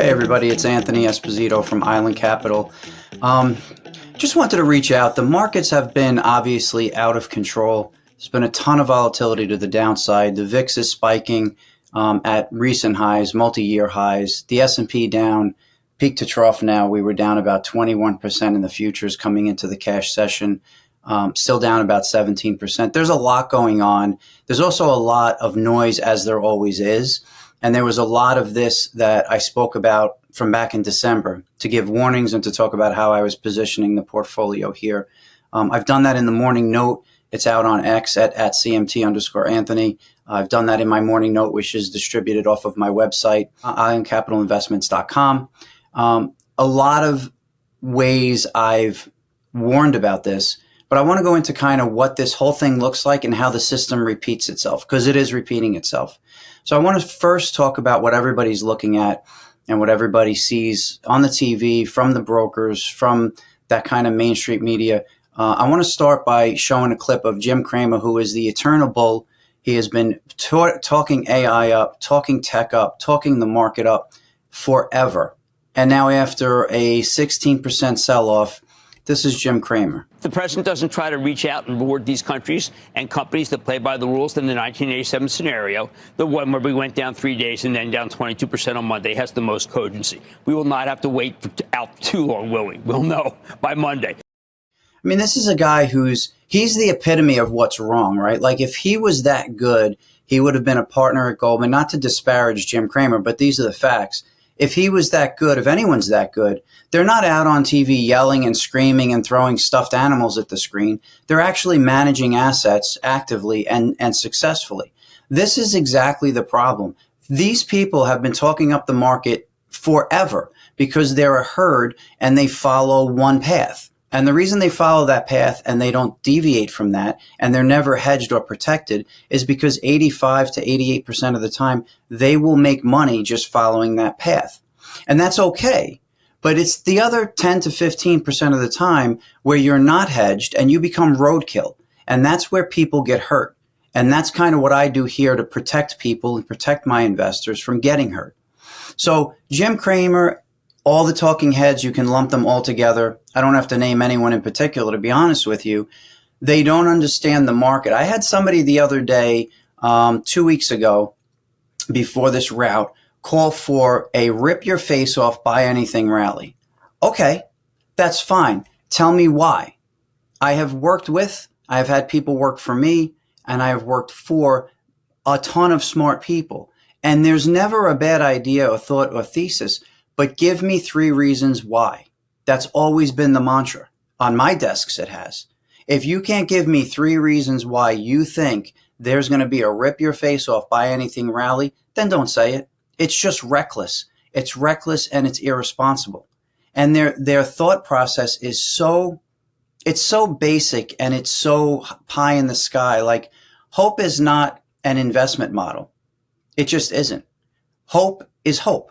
Hey everybody, it's Anthony Esposito from Island Capital. Just wanted to reach out. The markets have been obviously out of control. There's been a ton of volatility to the downside. The VIX is spiking at recent highs, multi-year highs. The S&P down, peak to trough now. We were down about 21% in the futures coming into the cash session. Still down about 17%. There's a lot going on. There's also a lot of noise, as there always is. And there was a lot of this that I spoke about from back in December to give warnings and to talk about how I was positioning the portfolio here. I've done that in the morning note. It's out on X at CMT_Anthony. I've done that in my morning note, which is distributed off of my website, islandcapitalinvestments.com. A lot of ways I've warned about this, but I want to go into kind of what this whole thing looks like and how the system repeats itself, because it is repeating itself. So I want to first talk about what everybody's looking at and what everybody sees on the TV, from the brokers, from that kind of Main Street media. I want to start by showing a clip of Jim Cramer, who is the eternal bull. He has been talking AI up, talking tech up, talking the market up forever. And now after a 16% sell-off, this is Jim Cramer. The president doesn't try to reach out and reward these countries and companies that play by the rules in the 1987 scenario, the one where we went down 3 days and then down 22% on Monday, has the most cogency. We will not have to wait out too long, will we? We'll know by Monday. I mean, this is a guy he's the epitome of what's wrong, right? Like, if he was that good, he would have been a partner at Goldman. Not to disparage Jim Cramer, but these are the facts. If he was that good, if anyone's that good, they're not out on TV yelling and screaming and throwing stuffed animals at the screen. They're actually managing assets actively and successfully. This is exactly the problem. These people have been talking up the market forever because they're a herd and they follow one path. And the reason they follow that path and they don't deviate from that, and they're never hedged or protected, is because 85 to 88% of the time, they will make money just following that path. And that's okay. But it's the other 10 to 15% of the time where you're not hedged and you become roadkill. And that's where people get hurt. And that's kind of what I do here to protect people and protect my investors from getting hurt. So Jim Cramer, all the talking heads, you can lump them all together. I don't have to name anyone in particular, to be honest with you. They don't understand the market. I had somebody the other day, 2 weeks ago, before this rout, call for a rip your face off, buy anything rally. Okay, that's fine. Tell me why. I have had people work for me, and I have worked for a ton of smart people. And there's never a bad idea or thought or thesis, but give me 3 reasons why. That's always been the mantra. On my desks, it has. If you can't give me 3 reasons why you think there's going to be a rip your face off, buy anything rally, then don't say it. It's just reckless. It's reckless and it's irresponsible. And their thought process is so basic and it's so pie in the sky. Like, hope is not an investment model. It just isn't. Hope is hope.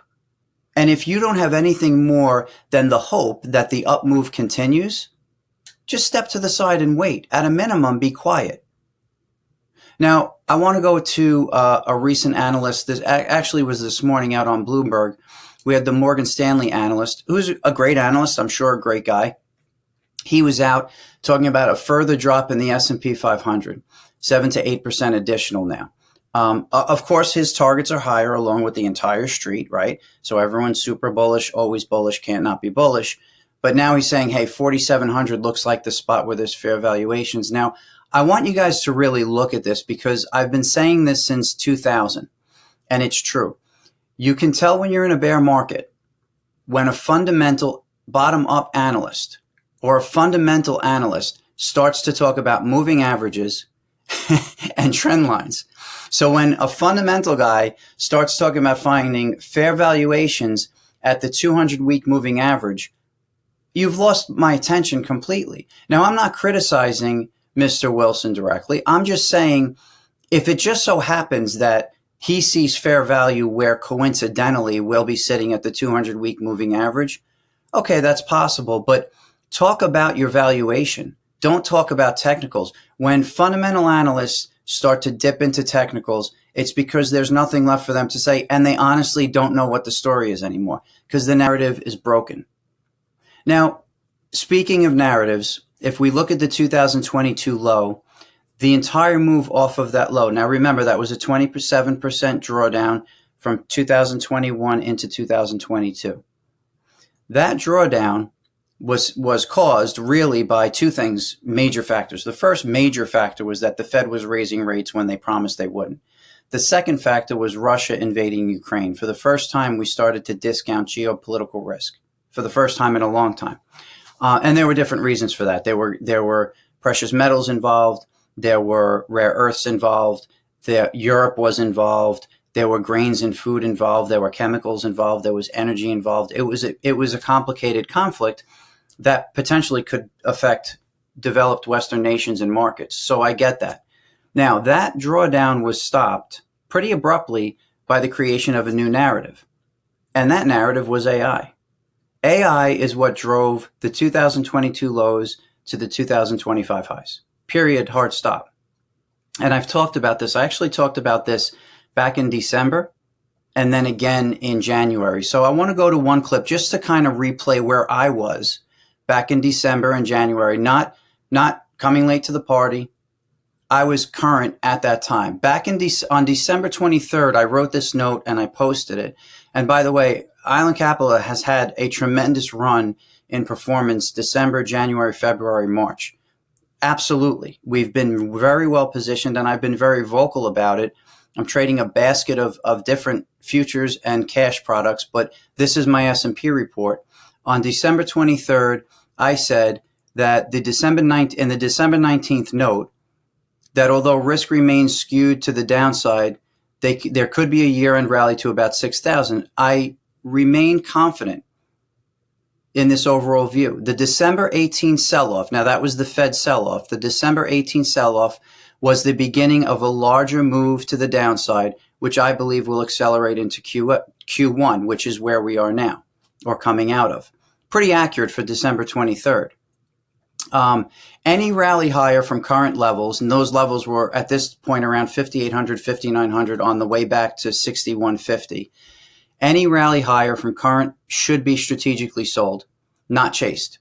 And if you don't have anything more than the hope that the up move continues, just step to the side and wait. At a minimum, be quiet. Now, I want to go to a recent analyst. This actually was this morning out on Bloomberg. We had the Morgan Stanley analyst, who's a great analyst, I'm sure a great guy. He was out talking about a further drop in the S&P 500, 7 to 8% additional now. Of course, his targets are higher along with the entire street, right? So everyone's super bullish, always bullish, can't not be bullish. But now he's saying, hey, 4,700 looks like the spot where there's fair valuations. Now, I want you guys to really look at this because I've been saying this since 2000, and it's true. You can tell when you're in a bear market when a fundamental bottom-up analyst or a fundamental analyst starts to talk about moving averages and trend lines. So when a fundamental guy starts talking about finding fair valuations at the 200-week moving average, you've lost my attention completely. Now, I'm not criticizing Mr. Wilson directly. I'm just saying, if it just so happens that he sees fair value where coincidentally we'll be sitting at the 200-week moving average, okay, that's possible. But talk about your valuation. Don't talk about technicals. When fundamental analysts start to dip into technicals, It's because there's nothing left for them to say, and they honestly don't know what the story is anymore because the narrative is broken. Now, speaking of narratives, if we look at the 2022 low, the entire move off of that low. Now, remember, that was a 27% drawdown from 2021 into 2022. That drawdown was caused really by two things, major factors. The first major factor was that the Fed was raising rates when they promised they wouldn't. The second factor was Russia invading Ukraine. For the first time, we started to discount geopolitical risk for the first time in a long time. And there were different reasons for that. There were precious metals involved. There were rare earths involved. Europe was involved. There were grains and food involved. There were chemicals involved. There was energy involved. It was a complicated conflict that potentially could affect developed Western nations and markets. So I get that. Now, that drawdown was stopped pretty abruptly by the creation of a new narrative. And that narrative was AI. AI is what drove the 2022 lows to the 2025 highs. Period. Hard stop. And I've talked about this. I actually talked about this back in December and then again in January. So I want to go to one clip just to kind of replay where I was back in December and January, not coming late to the party. I was current at that time. Back on December 23rd, I wrote this note and I posted it. And by the way, Island Capital has had a tremendous run in performance December, January, February, March. Absolutely. We've been very well positioned and I've been very vocal about it. I'm trading a basket of different futures and cash products, but this is my S&P report. On December 23rd, I said that in the December 19th note, that although risk remains skewed to the downside, there could be a year-end rally to about 6,000. I remain confident in this overall view. The December 18 sell-off, now that was the Fed sell-off. The December 18 sell-off was the beginning of a larger move to the downside, which I believe will accelerate into Q1, which is where we are now, or coming out of. Pretty accurate for December 23rd. Any rally higher from current levels, and those levels were at this point around 5,800, 5,900 on the way back to 6,150. Any rally higher from current should be strategically sold, not chased.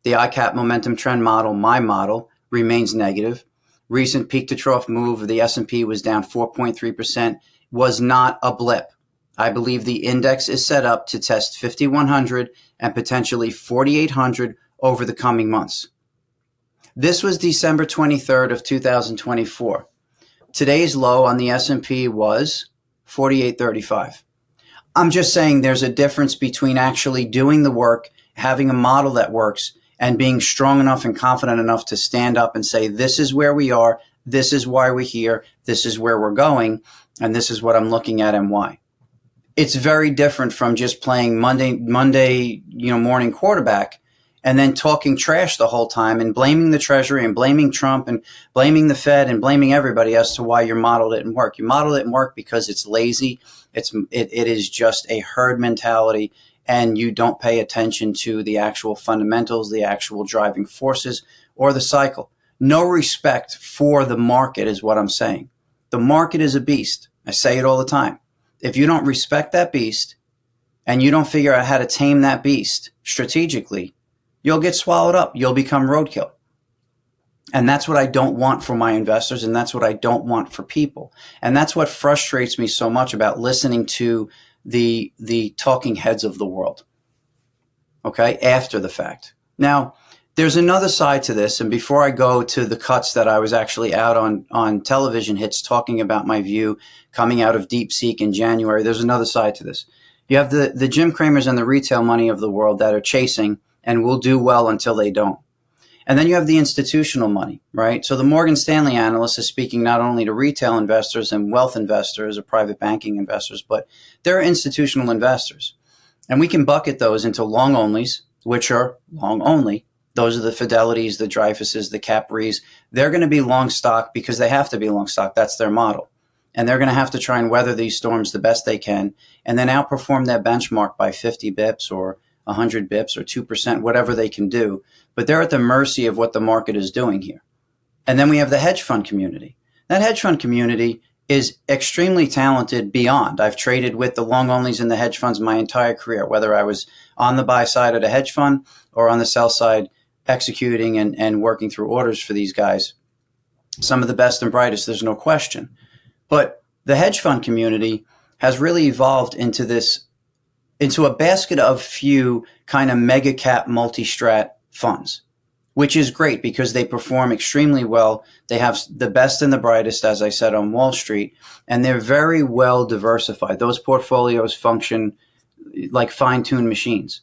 The ICAP momentum trend model, my model, remains negative. Recent peak to trough move of the S&P was down 4.3%, was not a blip. I believe the index is set up to test 5,100 and potentially 4,800 over the coming months. This was December 23rd of 2024. Today's low on the S&P was 48.35. I'm just saying there's a difference between actually doing the work, having a model that works, and being strong enough and confident enough to stand up and say, this is where we are, this is why we're here, this is where we're going, and this is what I'm looking at and why. It's very different from just playing Monday morning quarterback and then talking trash the whole time and blaming the Treasury and blaming Trump and blaming the Fed and blaming everybody as to why your model didn't work. You model didn't work because it's lazy. It is just a herd mentality, and you don't pay attention to the actual fundamentals, the actual driving forces, or the cycle. No respect for the market is what I'm saying. The market is a beast. I say it all the time. If you don't respect that beast and you don't figure out how to tame that beast strategically, you'll get swallowed up. You'll become roadkill. And that's what I don't want for my investors, and that's what I don't want for people. And that's what frustrates me so much about listening to the talking heads of the world, okay, after the fact. Now, there's another side to this, and before I go to the cuts that I was actually out on television hits talking about my view coming out of Deepseek in January, there's another side to this. You have the Jim Cramers and the retail money of the world that are chasing and will do well until they don't. And then you have the institutional money, right? So the Morgan Stanley analyst is speaking not only to retail investors and wealth investors or private banking investors, but there are institutional investors. And we can bucket those into long onlys, which are long only. Those are the Fidelities, the Dreyfuses, the Capris. They're going to be long stock because they have to be long stock. That's their model. And they're going to have to try and weather these storms the best they can and then outperform that benchmark by 50 bips or 100 bips or 2%, whatever they can do. But they're at the mercy of what the market is doing here. And then we have the hedge fund community. That hedge fund community is extremely talented beyond. I've traded with the long onlys in the hedge funds my entire career, whether I was on the buy side of a hedge fund or on the sell side executing and working through orders for these guys. Some of the best and brightest, there's no question. But the hedge fund community has really evolved into a basket of few kind of mega cap multi-strat funds, which is great because they perform extremely well. They have the best and the brightest, as I said, on Wall Street, and they're very well diversified. Those portfolios function like fine-tuned machines.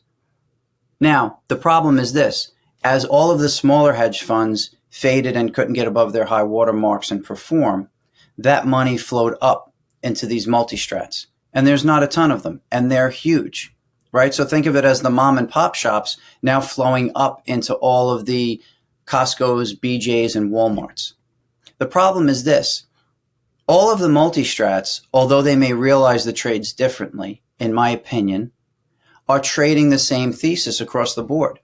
Now, the problem is this. As all of the smaller hedge funds faded and couldn't get above their high water marks and perform, that money flowed up into these multi-strats. And there's not a ton of them, and they're huge, right? So think of it as the mom and pop shops now flowing up into all of the Costco's, BJ's, and Walmarts. The problem is this. All of the multi-strats, although they may realize the trades differently, in my opinion, are trading the same thesis across the board.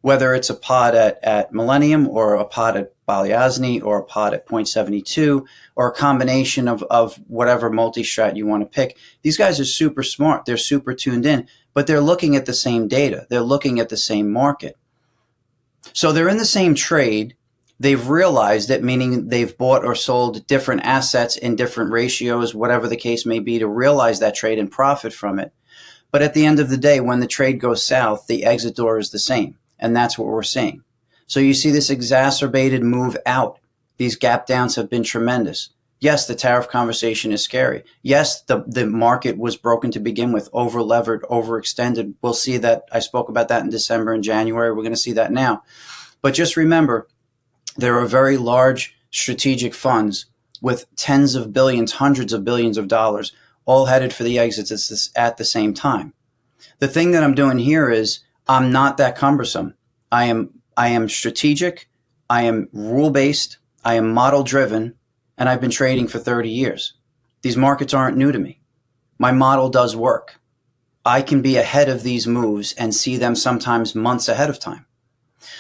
Whether it's a pod at Millennium or a pod at Balyasny or a pod at 0.72 or a combination of whatever multi-strat you want to pick. These guys are super smart. They're super tuned in, but they're looking at the same data. They're looking at the same market. So they're in the same trade. They've realized it, meaning they've bought or sold different assets in different ratios, whatever the case may be, to realize that trade and profit from it. But at the end of the day, when the trade goes south, the exit door is the same. And that's what we're seeing. So you see this exacerbated move out. These gap downs have been tremendous. Yes, the tariff conversation is scary. Yes, the market was broken to begin with, over-levered, overextended. We'll see that. I spoke about that in December and January. We're going to see that now. But just remember, there are very large strategic funds with tens of billions, hundreds of billions of dollars, all headed for the exits at the same time. The thing that I'm doing here is I'm not that cumbersome. I am strategic. I am rule-based. I am model-driven, and I've been trading for 30 years. These markets aren't new to me. My model does work. I can be ahead of these moves and see them sometimes months ahead of time.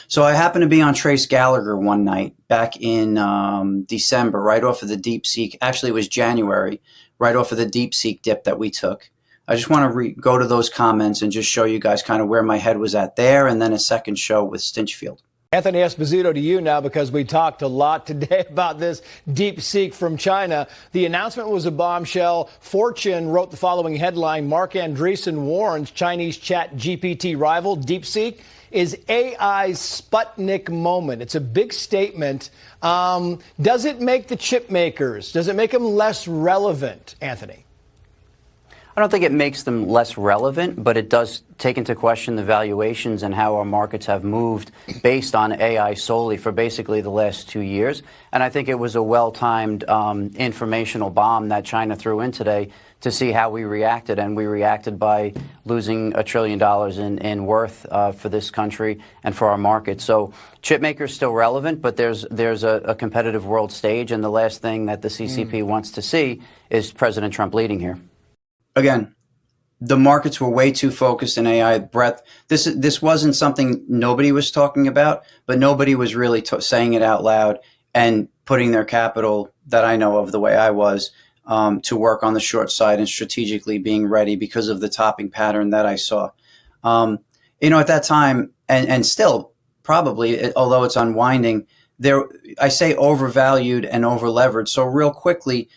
So I happened to be on Trace Gallagher one night back in December, right off of the Deepseek. Actually, it was January, right off of the Deepseek dip that we took. I just want to go to those comments and just show you guys kind of where my head was at there, and then a second show with Stinchfield. Anthony Esposito, to you now, because we talked a lot today about this Deepseek from China. The announcement was a bombshell. Fortune wrote the following headline: Mark Andreessen warns Chinese chat GPT rival Deepseek is AI's Sputnik moment. It's a big statement. Does it make the chip makers, does it make them less relevant, Anthony? I don't think it makes them less relevant, but it does take into question the valuations and how our markets have moved based on AI solely for basically the last 2 years. And I think it was a well-timed informational bomb that China threw in today to see how we reacted. And we reacted by losing $1 trillion in worth for this country and for our market. So chip makers still relevant, but there's a competitive world stage. And the last thing that the CCP wants to see is President Trump leading here. Again, the markets were way too focused in AI breadth. This wasn't something nobody was talking about, but nobody was really saying it out loud and putting their capital that I know of the way I was to work on the short side and strategically being ready because of the topping pattern that I saw. At that time, and still probably, although it's unwinding, I say overvalued and overlevered. So real quickly,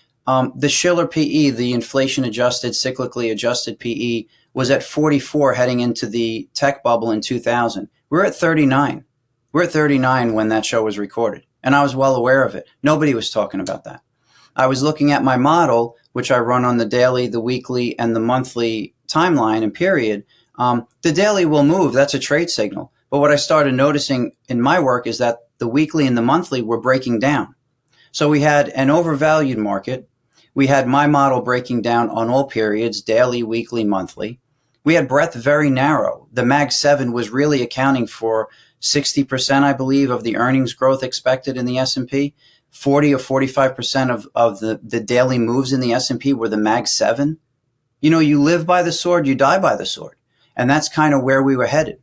the Shiller PE, the inflation-adjusted, cyclically adjusted PE, was at 44 heading into the tech bubble in 2000. We're at 39. We're at 39 when that show was recorded, and I was well aware of it. Nobody was talking about that. I was looking at my model, which I run on the daily, the weekly, and the monthly timeline and period. The daily will move. That's a trade signal. But what I started noticing in my work is that the weekly and the monthly were breaking down. So we had an overvalued market. We had my model breaking down on all periods, daily, weekly, monthly. We had breadth very narrow. The Mag 7 was really accounting for 60%, I believe, of the earnings growth expected in the S&P. 40 or 45% of the daily moves in the S&P were the Mag 7. You live by the sword, you die by the sword. And that's kind of where we were headed.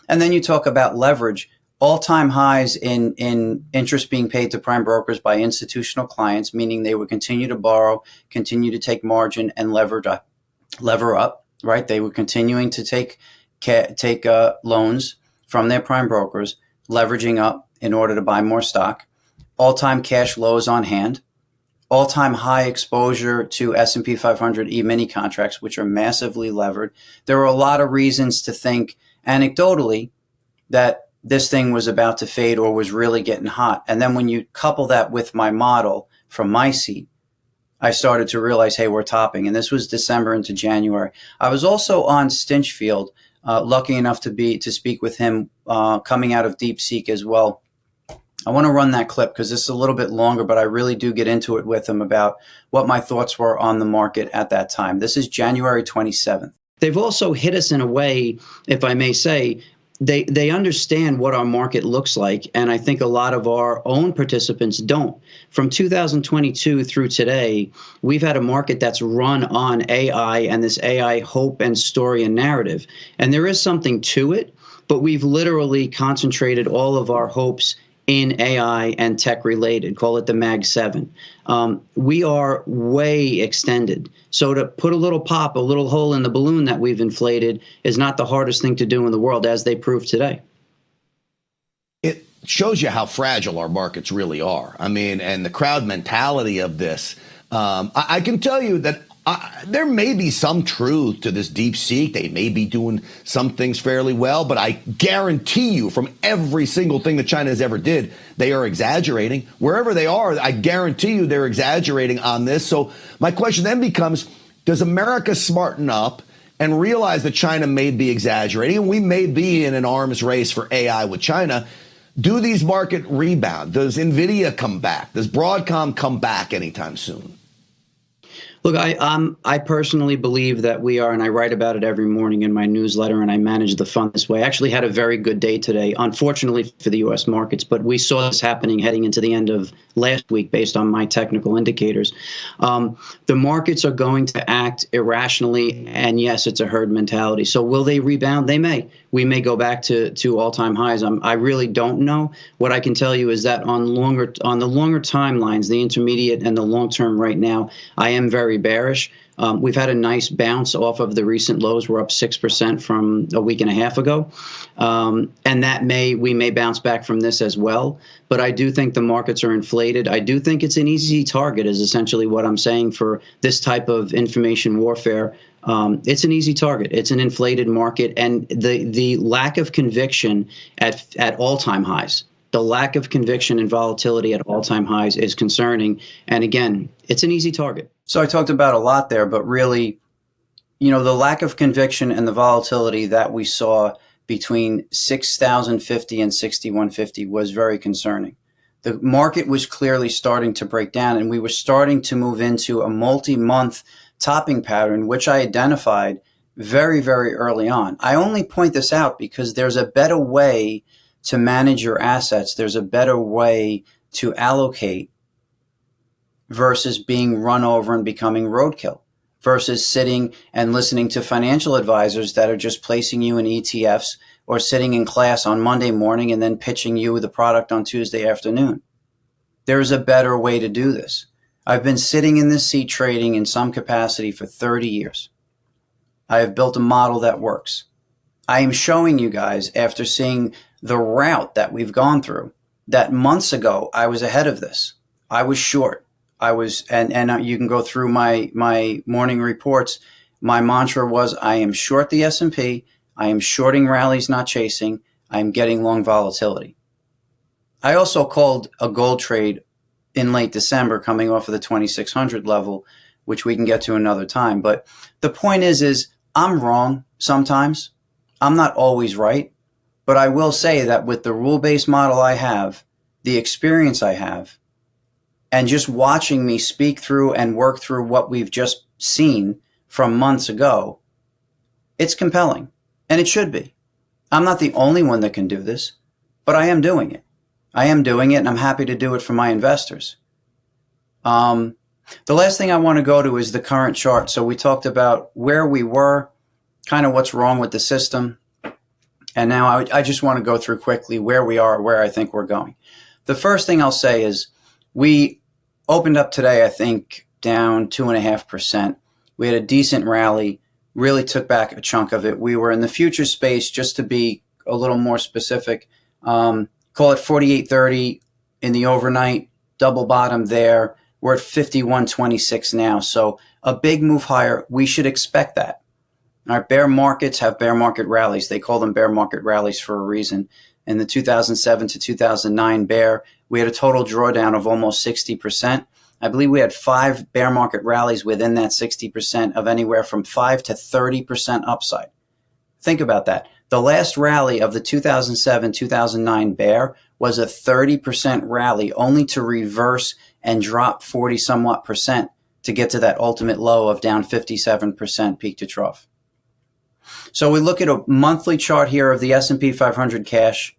And then you talk about leverage. all-time highs in interest being paid to prime brokers by institutional clients, meaning they would continue to borrow, continue to take margin and lever up, right? They were continuing to take loans from their prime brokers, leveraging up in order to buy more stock, all-time cash lows on hand, all-time high exposure to S&P 500 E-mini contracts, which are massively levered. There were a lot of reasons to think anecdotally that this thing was about to fade or was really getting hot. And then when you couple that with my model from my seat, I started to realize, hey, we're topping. And this was December into January. I was also on Stinchfield, lucky enough to speak with him coming out of Deepseek as well. I want to run that clip because this is a little bit longer, but I really do get into it with him about what my thoughts were on the market at that time. This is January 27th. They've also hit us in a way, if I may say, they understand what our market looks like, and I think a lot of our own participants don't. From 2022 through today, we've had a market that's run on AI and this AI hope and story and narrative. And there is something to it, but we've literally concentrated all of our hopes in AI and tech related, call it the Mag 7. We are way extended. So to put a little pop, a little hole in the balloon that we've inflated is not the hardest thing to do in the world, as they prove today. It shows you how fragile our markets really are. I mean, and the crowd mentality of this. I can tell you that there may be some truth to this Deepseek. They may be doing some things fairly well, but I guarantee you from every single thing that China has ever did, they are exaggerating. Wherever they are, I guarantee you they're exaggerating on this. So my question then becomes, does America smarten up and realize that China may be exaggerating and we may be in an arms race for AI with China? Do these market rebound? Does NVIDIA come back? Does Broadcom come back anytime soon? Look, I personally believe that we are, and I write about it every morning in my newsletter, and I manage the fund this way. I actually had a very good day today, unfortunately for the U.S. markets, but we saw this happening heading into the end of last week based on my technical indicators. The markets are going to act irrationally, and yes, it's a herd mentality. So will they rebound? They may. We may go back to all-time highs. I really don't know. What I can tell you is that on the longer timelines, the intermediate and the long term right now, I am very bearish. We've had a nice bounce off of the recent lows. We're up 6% from a week and a half ago. And we may bounce back from this as well. But I do think the markets are inflated. I do think it's an easy target is essentially what I'm saying for this type of information warfare. It's an easy target. It's an inflated market. And the lack of conviction at all-time highs. The lack of conviction and volatility at all-time highs is concerning. And again, it's an easy target. So I talked about a lot there, but really, the lack of conviction and the volatility that we saw between 6,050 and 6,150 was very concerning. The market was clearly starting to break down, and we were starting to move into a multi-month topping pattern, which I identified very, very early on. I only point this out because there's a better way to manage your assets. There's a better way to allocate versus being run over and becoming roadkill, versus sitting and listening to financial advisors that are just placing you in ETFs or sitting in class on Monday morning and then pitching you the product on Tuesday afternoon. There's a better way to do this. I've been sitting in this seat trading in some capacity for 30 years. I have built a model that works. I am showing you guys, after seeing the route that we've gone through, that months ago I was ahead of this. I was short. And you can go through my morning reports. My mantra was, I am short the S&P. I am shorting rallies, not chasing. I am getting long volatility. I also called a gold trade in late December coming off of the 2,600 level, which we can get to another time. But the point is I'm wrong sometimes. I'm not always right. But I will say that with the rule-based model I have, the experience I have, and just watching me speak through and work through what we've just seen from months ago, it's compelling. And it should be. I'm not the only one that can do this, but I am doing it. And I'm happy to do it for my investors. The last thing I want to go to is the current chart. So we talked about where we were, kind of what's wrong with the system. And now I just want to go through quickly where we are, where I think we're going. The first thing I'll say is we opened up today, I think, down 2.5%. We had a decent rally, really took back a chunk of it. We were in the future space, just to be a little more specific, call it 48.30 in the overnight, double bottom there. We're at 51.26 now. So a big move higher. We should expect that. All right, bear markets have bear market rallies. They call them bear market rallies for a reason. In the 2007 to 2009 bear, we had a total drawdown of almost 60%. I believe we had 5 bear market rallies within that 60% of anywhere from 5 to 30% upside. Think about that. The last rally of the 2007-2009 bear was a 30% rally, only to reverse and drop 40 somewhat percent to get to that ultimate low of down 57% peak to trough. So we look at a monthly chart here of the S&P 500 cash,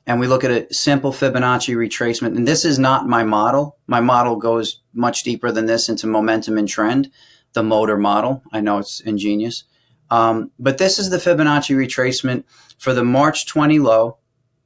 and we look at a simple Fibonacci retracement. And this is not my model. My model goes much deeper than this into momentum and trend, the motor model. I know it's ingenious. But this is the Fibonacci retracement for the March 20 low,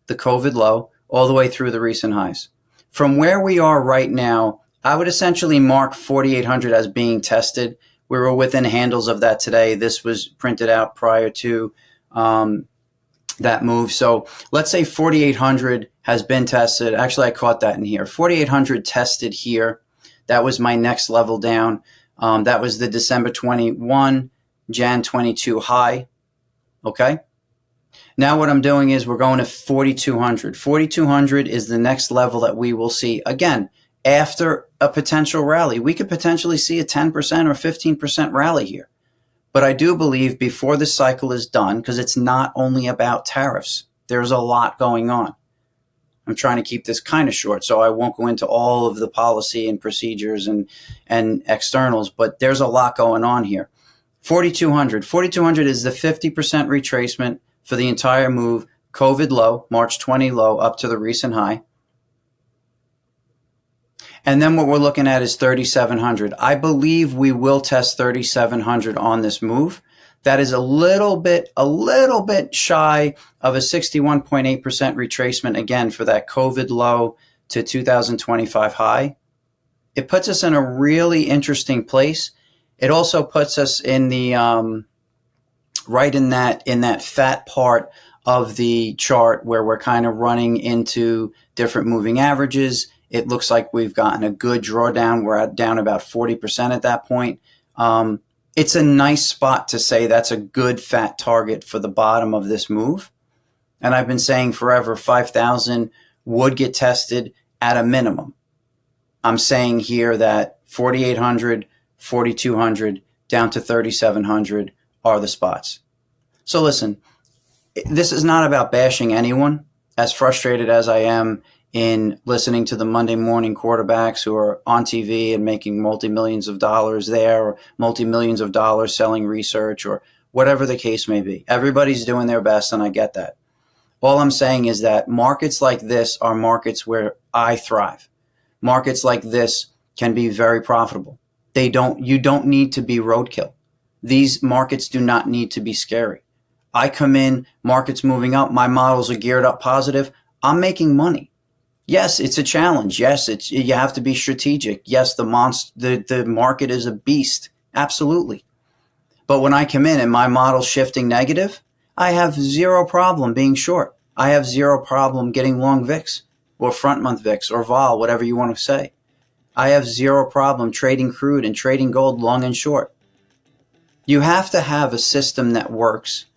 the COVID low, all the way through the recent highs. From where we are right now, I would essentially mark 4,800 as being tested. We were within handles of that today. This was printed out prior to that move. So let's say 4,800 has been tested. Actually, I caught that in here. 4,800 tested here. That was my next level down. That was the December 21, Jan 22 high. Okay. Now what I'm doing is we're going to 4,200. 4,200 is the next level that we will see. Again, after a potential rally, we could potentially see a 10% or 15% rally here. But I do believe before this cycle is done, because it's not only about tariffs, there's a lot going on. I'm trying to keep this kind of short, so I won't go into all of the policy and procedures and externals, but there's a lot going on here. 4,200. 4,200 is the 50% retracement for the entire move, COVID low, March 20 low, up to the recent high. And then what we're looking at is 3,700. I believe we will test 3,700 on this move. That is a little bit shy of a 61.8% retracement, again, for that COVID low to 2025 high. It puts us in a really interesting place. It also puts us in the right in that fat part of the chart where we're kind of running into different moving averages. It looks like we've gotten a good drawdown. We're down about 40% at that point. It's a nice spot to say that's a good fat target for the bottom of this move. And I've been saying forever 5,000 would get tested at a minimum. I'm saying here that 4,800, 4,200 down to 3,700 are the spots. So listen, this is not about bashing anyone. As frustrated as I am in listening to the Monday morning quarterbacks who are on TV and making multi-millions of dollars there, or multi-millions of dollars selling research, or whatever the case may be. Everybody's doing their best, and I get that. All I'm saying is that markets like this are markets where I thrive. Markets like this can be very profitable. You don't need to be roadkill. These markets do not need to be scary. I come in, markets moving up, my models are geared up positive. I'm making money. Yes, it's a challenge. Yes, you have to be strategic. Yes, the market is a beast. Absolutely. But when I come in and my model's shifting negative, I have zero problem being short. I have zero problem getting long VIX or front month VIX or vol, whatever you want to say. I have zero problem trading crude and trading gold long and short. You have to have a system that works.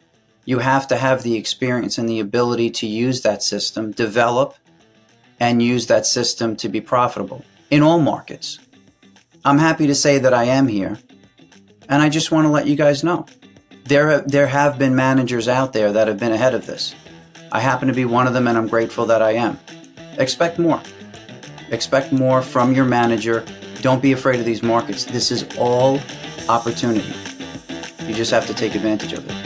You have to have the experience and the ability to use that system, develop, and use that system to be profitable in all markets. I'm happy to say that I am here, and I just want to let you guys know. There have been managers out there that have been ahead of this. I happen to be one of them, and I'm grateful that I am. Expect more. Expect more from your manager. Don't be afraid of these markets. This is all opportunity. You just have to take advantage of it.